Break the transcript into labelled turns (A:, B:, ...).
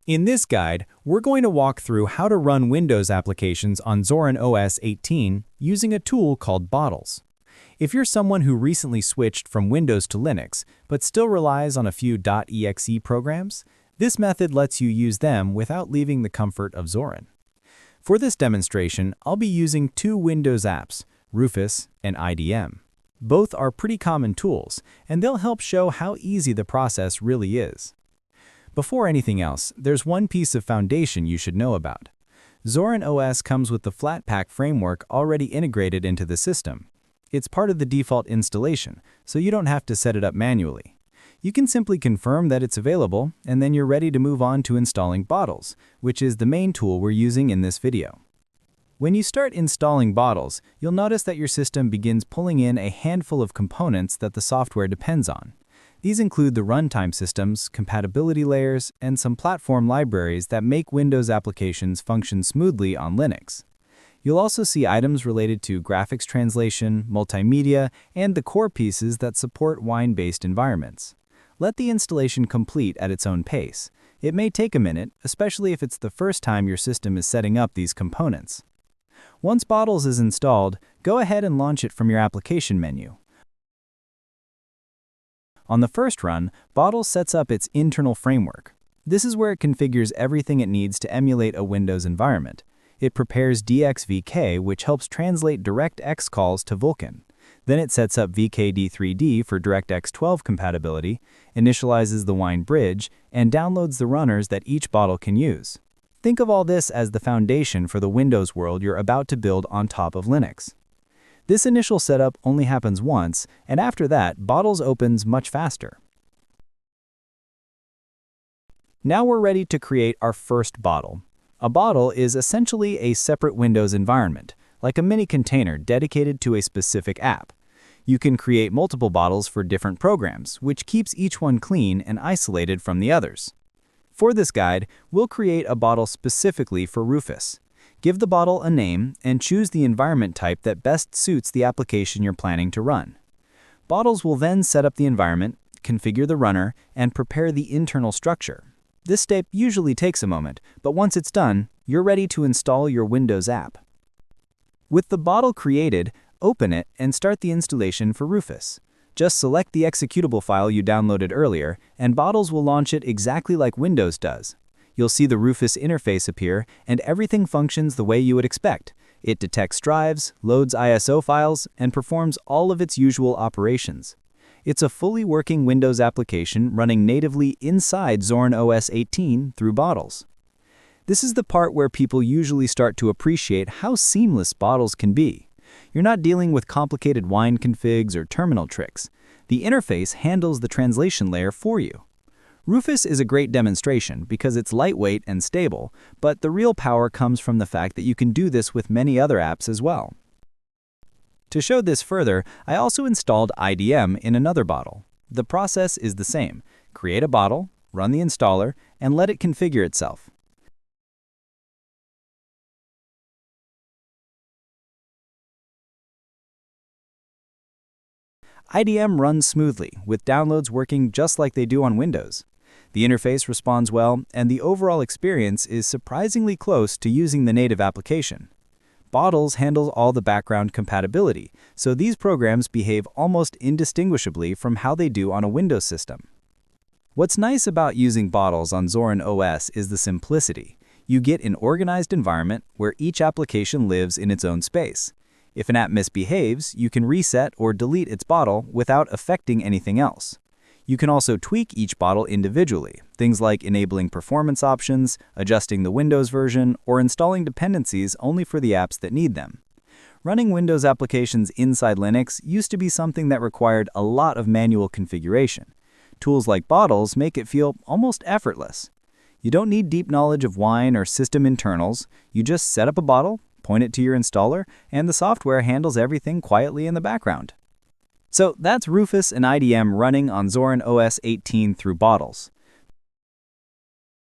A: In this guide, we're going to walk through how to run Windows applications on Zorin OS 18 using a tool called Bottles. If you're someone who recently switched from Windows to Linux, but still relies on a few .exe programs, this method lets you use them without leaving the comfort of Zorin. For this demonstration, I'll be using two Windows apps, Rufus and IDM. Both are pretty common tools, and they'll help show how easy the process really is. Before anything else, there's one piece of foundation you should know about. Zorin OS comes with the Flatpak framework already integrated into the system. It's part of the default installation, so you don't have to set it up manually. You can simply confirm that it's available, and then you're ready to move on to installing Bottles, which is the main tool we're using in this video. When you start installing Bottles, you'll notice that your system begins pulling in a handful of components that the software depends on. These include the runtime systems, compatibility layers, and some platform libraries that make Windows applications function smoothly on Linux. You'll also see items related to graphics translation, multimedia, and the core pieces that support Wine-based environments. Let the installation complete at its own pace. It may take a minute, especially if it's the first time your system is setting up these components. Once Bottles is installed, go ahead and launch it from your application menu. On the first run, Bottles sets up its internal framework. This is where it configures everything it needs to emulate a Windows environment. It prepares DXVK, which helps translate DirectX calls to Vulkan. Then it sets up VKD3D for DirectX 12 compatibility, initializes the Wine bridge, and downloads the runners that each bottle can use. Think of all this as the foundation for the Windows world you're about to build on top of Linux. This initial setup only happens once, and after that, Bottles opens much faster. Now we're ready to create our first bottle. A bottle is essentially a separate Windows environment, like a mini container dedicated to a specific app. You can create multiple bottles for different programs, which keeps each one clean and isolated from the others. For this guide, we'll create a bottle specifically for Rufus. Give the bottle a name and choose the environment type that best suits the application you're planning to run. Bottles will then set up the environment, configure the runner, and prepare the internal structure. This step usually takes a moment, but once it's done, you're ready to install your Windows app. With the bottle created, open it and start the installation for Rufus. Just select the executable file you downloaded earlier, and Bottles will launch it exactly like Windows does. You'll see the Rufus interface appear, and everything functions the way you would expect. It detects drives, loads ISO files, and performs all of its usual operations. It's a fully working Windows application running natively inside Zorin OS 18 through Bottles. This is the part where people usually start to appreciate how seamless Bottles can be. You're not dealing with complicated Wine configs or terminal tricks. The interface handles the translation layer for you. Rufus is a great demonstration because it's lightweight and stable, but the real power comes from the fact that you can do this with many other apps as well. To show this further, I also installed IDM in another bottle. The process is the same. Create a bottle, run the installer, and let it configure itself. IDM runs smoothly, with downloads working just like they do on Windows. The interface responds well, and the overall experience is surprisingly close to using the native application. Bottles handles all the background compatibility, so these programs behave almost indistinguishably from how they do on a Windows system. What's nice about using Bottles on Zorin OS is the simplicity. You get an organized environment where each application lives in its own space. If an app misbehaves, you can reset or delete its bottle without affecting anything else. You can also tweak each bottle individually, things like enabling performance options, adjusting the Windows version, or installing dependencies only for the apps that need them. Running Windows applications inside Linux used to be something that required a lot of manual configuration. Tools like Bottles make it feel almost effortless. You don't need deep knowledge of Wine or system internals. You just set up a bottle, point it to your installer, and the software handles everything quietly in the background. So that's Rufus and IDM running on Zorin OS 18 through Bottles.